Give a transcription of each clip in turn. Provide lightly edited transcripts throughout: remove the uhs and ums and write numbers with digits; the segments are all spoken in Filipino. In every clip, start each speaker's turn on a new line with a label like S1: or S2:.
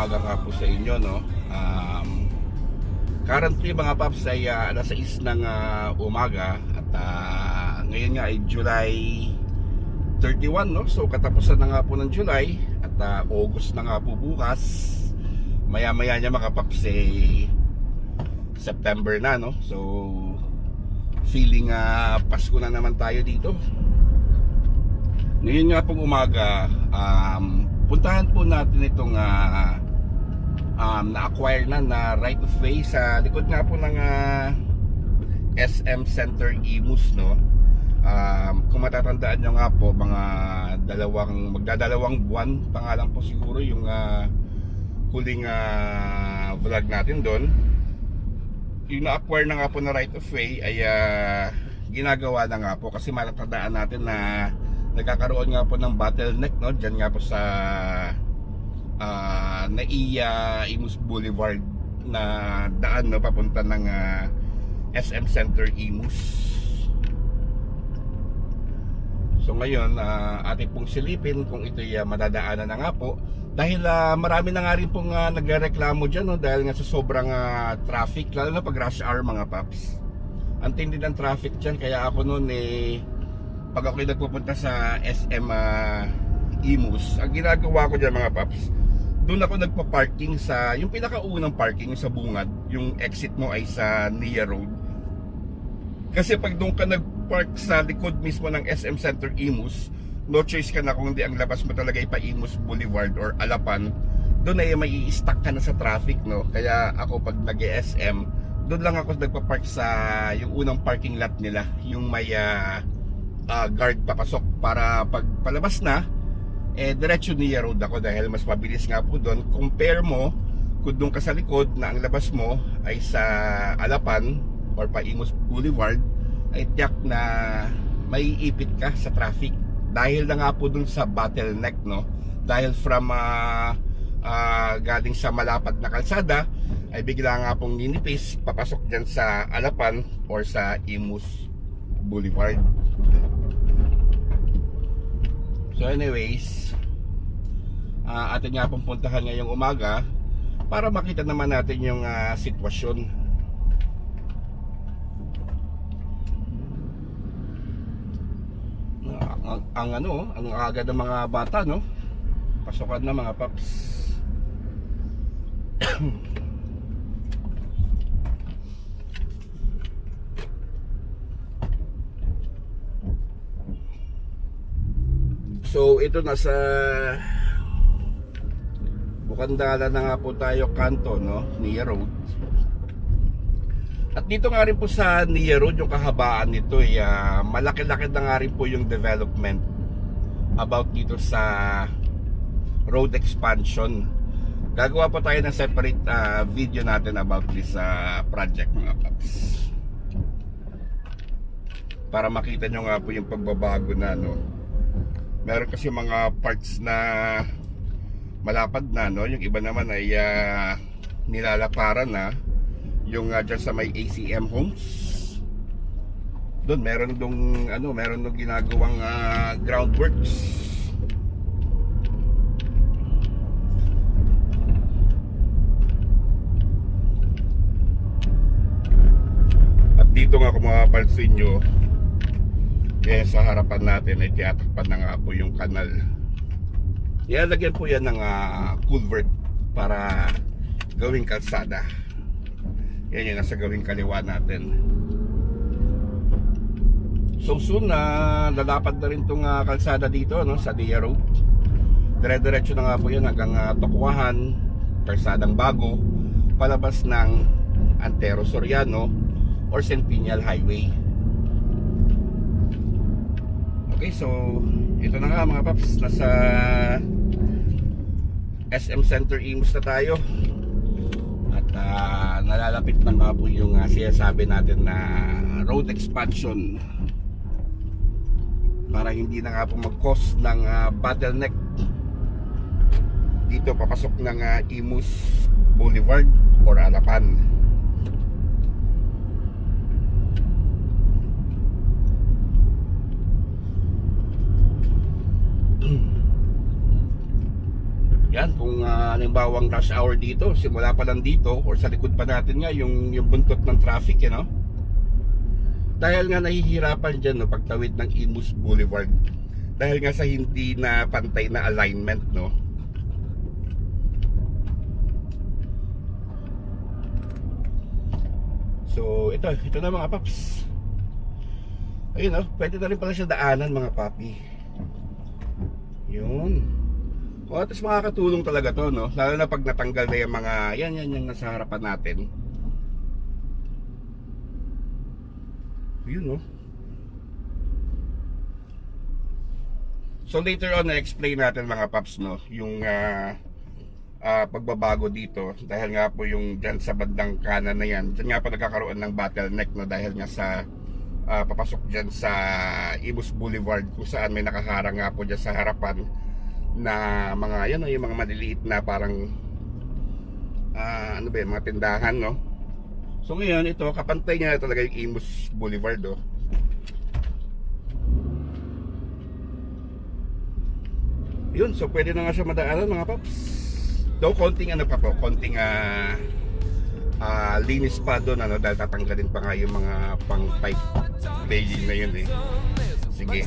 S1: umaga nga po sa inyo, no? Currently mga paps ay alas 6 ng umaga at ngayon nga ay July 31, no? So katapusan na nga po ng July at August na nga po bukas. Maya-maya niya mga paps September na, no? So feeling Pasko na naman tayo dito. Ngayon nga pong umaga, puntahan po natin itong na-acquire na right of way sa likod nga po ng SM Center Imus, no? Kung matatandaan nyo nga po, mga magdadalawang buwan pa nga lang po siguro yung huling vlog natin doon. Yung na-acquire na nga po na right of way ay ginagawa na nga po kasi matatandaan natin na nagkakaroon nga po ng bottleneck, no? Diyan nga po sa Naiya Imus Boulevard na daan, no? Papunta ng SM Center Imus. So ngayon atin pong silipin kung ito'y madadaanan na nga po dahil marami na nga rin pong nagrereklamo dyan, no? Dahil nga sa sobrang traffic, lalo na pag rush hour mga paps. Ang tindi ng traffic dyan, kaya ako noon pag ako'y nagpupunta sa SM Imus, ang ginagawa ko dyan mga paps, doon ako nagpa-parking sa yung pinakaunang parking sa bungad. Yung exit mo ay sa Nia Road. Kasi pag doon ka nagpark sa likod mismo ng SM Center Imus, no choice ka na kung hindi ang labas mo talaga ay pa Imus Boulevard or Alapan. Doon ay may i-stuck ka na sa traffic, no? Kaya ako pag nag-SM, doon lang ako nagpa-park sa yung unang parking lot nila, yung may guard papasok, para pag palabas na diretso Nia Road ako dahil mas mabilis nga po doon. Compare mo kung doon ka sa likod na ang labas mo ay sa Alapan or pa Imus Boulevard, ay tiyak na may ipit ka sa traffic dahil na nga po doon sa bottleneck, no? Dahil from galing sa malapad na kalsada ay bigla nga pong ninipis papasok dyan sa Alapan or sa Imus Boulevard. So anyways, atin nga pong puntahan ngayong umaga para makita naman natin yung sitwasyon. Ang aga ng mga bata, no? Pasukan na mga paps. So ito nasa Bukandala na nga po tayo, kanto, no? Nia Road. At dito nga rin po sa Nia Road, yung kahabaan nito ay malaki-laki na nga rin po yung development about dito sa road expansion. Gagawa po tayo ng separate video natin about this project mga paps, para makita nyo nga po yung pagbabago na, no? Meron kasi mga parts na malapad na, no? Yung iba naman ay nilalaparan na. Yung dyan sa may ACM Homes, doon meron dong ginagawang groundworks. At dito nga kung mapapansin nyo, kaya sa harapan natin ay tiyatakpan na nga po yung kanal. Ilalagyan po yan ng culvert para gawing kalsada. Yan yung nasa gawing kaliwa natin. So soon lalapad na rin itong kalsada dito, no, sa Nia Road. Dire-diretso na nga po yan hanggang Tokwahan, Kalsadang Bago, palabas ng Antero Soriano or Centennial Highway. Okay, so ito na nga mga paps, nasa SM Center Imus na tayo. At nalalapit na nga po yung sinasabi natin na road expansion, para hindi na nga po mag-cause ng bottleneck dito papasok ng Imus Boulevard or Alapan. Yan, kung halimbawang rush hour dito, simula pa lang dito or sa likod pa natin nga yung buntot ng traffic, no? Dahil nga nahihirapan dyan, no, pagtawid ng Imus Boulevard dahil nga sa hindi na pantay na alignment, no? So ito na mga paps. Ayun, no, pwede na rin pala siya daanan mga papi. Yun. O, at least makakatulong talaga to, no? Lalo na pag natanggal na yung mga yan yung nasa harapan natin. Yun, no? So later on na-explain natin mga paps, no, yung pagbabago dito dahil nga po yung dyan sa bandang kanan na yan, dyan nga po nagkakaroon ng bottleneck, no, dahil nga sa papasok dyan sa Imus Boulevard kung saan may nakaharang nga po dyan sa harapan na mga yan, yung mga maliliit na parang ano ba yun, mga tindahan, no? So ngayon ito, kapantay niya talaga yung Imus Boulevard, oh. Yun, so pwede na nga siya madaanan mga paps. Though konting ano pa po, konting linis pa doon, ano, dahil tatanggalin pa nga yung mga pang pipe laying na yun, eh. Sige.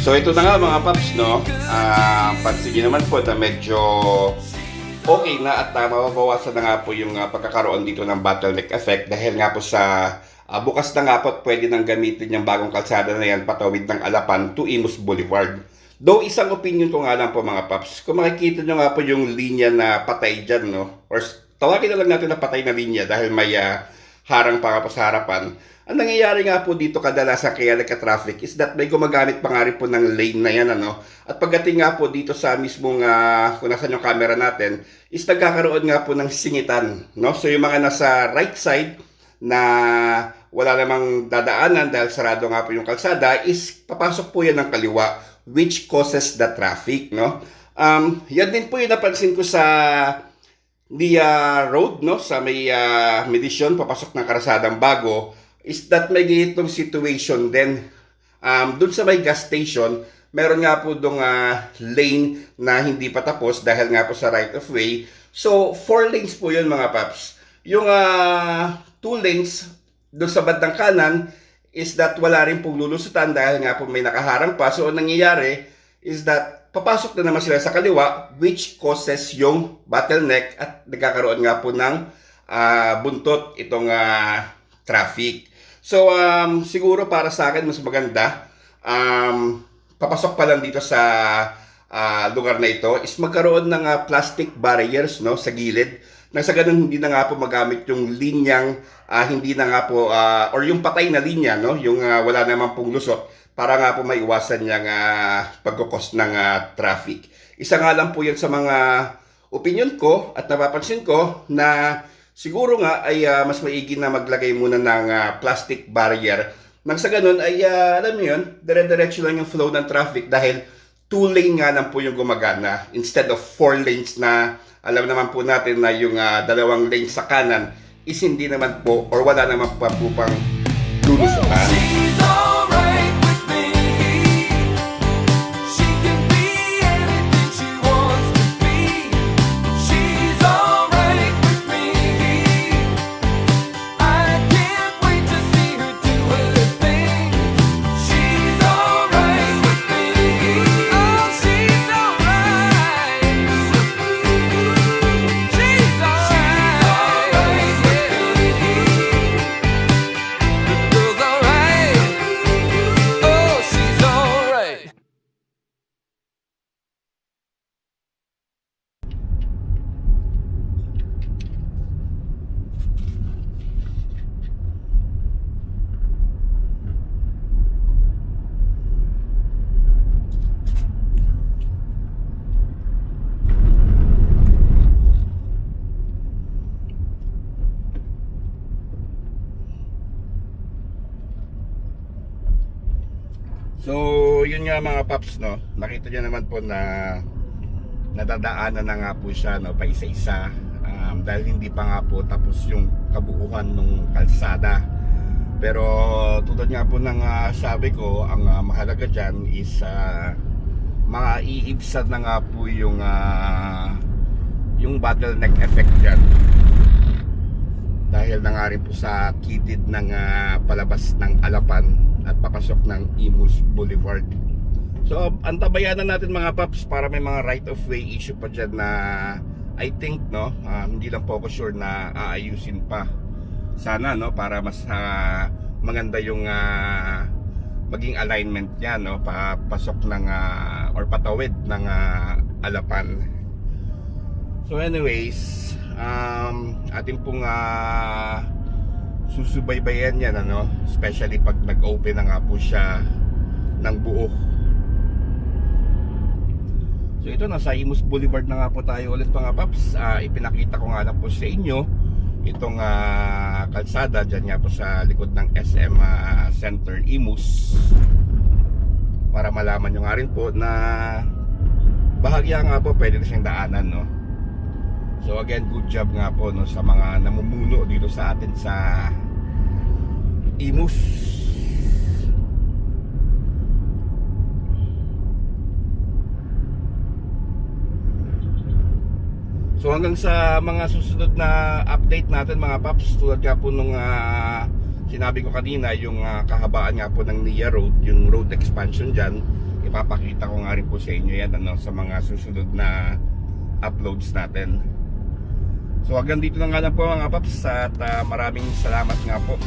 S1: So ito na nga mga paps, no? Pansin nyo naman po na medyo okay na at mababawasan na nga po yung pagkakaroon dito ng bottleneck effect dahil nga po sa bukas na nga po at pwede nang gamitin yung bagong kalsada na yan patawid ng Alapan to Imus Boulevard. Though isang opinion ko nga lang po mga paps, kung makikita nyo nga po yung linya na patay dyan, no? Or tawagin na lang natin na patay na linya dahil may harang pa nga po sa harapan. Ang nangyayari nga po dito kadalasan kaya nagka-traffic is that may gumagamit pa nga rin po ng lane na yan, ano? At pagdating nga po dito sa mismong kung nasan yung camera natin is nagkakaroon nga po ng singitan, no? So yung mga nasa right side na wala namang dadaanan dahil sarado nga po yung kalsada is papasok po yan ng kaliwa which causes the traffic, no? Yan din po yung napansin ko sa road, no? Sa may Medisyon papasok ng Karasadang Bago is that may ganitong situation din. Dun sa may gas station, meron nga po dong lane na hindi pa tapos dahil nga po sa right of way. So, 4 lanes po yun mga paps. Yung 2 lanes dun sa bandang kanan is that wala rin pong lulusutan dahil nga po may nakaharang pa. So, ang nangyayari is that papasok na naman sila sa kaliwa which causes yung bottleneck at nagkakaroon nga po ng buntot itong traffic. So, siguro para sa akin, mas maganda, papasok pa lang dito sa lugar na ito, is magkaroon ng plastic barriers, no, sa gilid. Nang sa ganun, hindi na nga po magamit yung linyang, hindi na nga po, or yung patay na linya, no, yung wala naman pong lusot, para nga po maiwasan yung pagkukos ng traffic. Isa nga lang po yan sa mga opinion ko at napapansin ko na siguro nga ay mas maigi na maglagay muna ng plastic barrier. Nang sa ganun ay alam niyo yun, dire-diretso lang yung flow ng traffic dahil 2 lane nga lang po yung gumagana instead of 4 lanes na alam naman po natin na yung 2 lanes sa kanan is hindi naman po or wala naman po pang lulusutan. So, yun nga mga paps, no. Nakita niyo naman po na nadadaanan na nga po siya, no, pa isa-isa. Dahil hindi pa nga po tapos yung kabuuan ng kalsada. Pero tulad nga po ng sabi ko, ang mahalaga dyan is maiibsan na nga po yung bottleneck effect dyan. Dahil na nga rin po sa kitid ng palabas ng Alapan at papasok ng Imus Boulevard. So antabayanan natin mga paps para may mga right of way issue pa dyan na I think hindi lang po ako sure na aayusin pa. Sana para mas maganda yung maging alignment niya papasok ng or patawid ng Alapan. So anyways, atin pong susubaybayan yan especially pag nag-open na nga po siya ng buo. So ito, nasa Imus Boulevard na nga po tayo ulit mga paps. Ipinakita ko nga lang po sa inyo itong kalsada dyan nga po sa likod ng SM Center Imus, para malaman nyo nga rin po na bahagya nga po pwede na siyang daanan So again, good job nga po sa mga namumuno dito sa atin sa Imus. So hanggang sa mga susunod na update natin mga paps, tulad nga po nung sinabi ko kanina, yung kahabaan nga po ng NIA Road, yung road expansion dyan, ipapakita ko nga rin po sa inyo yan sa mga susunod na uploads natin. So hanggang dito na nga lang po mga paps, at maraming salamat nga po.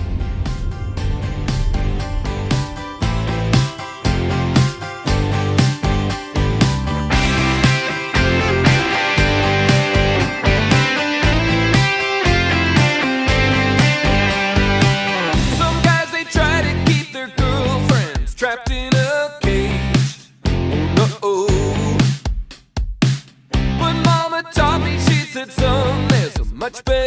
S2: Trapped in a cage, oh no. But mama taught me, she said, son, there's a much better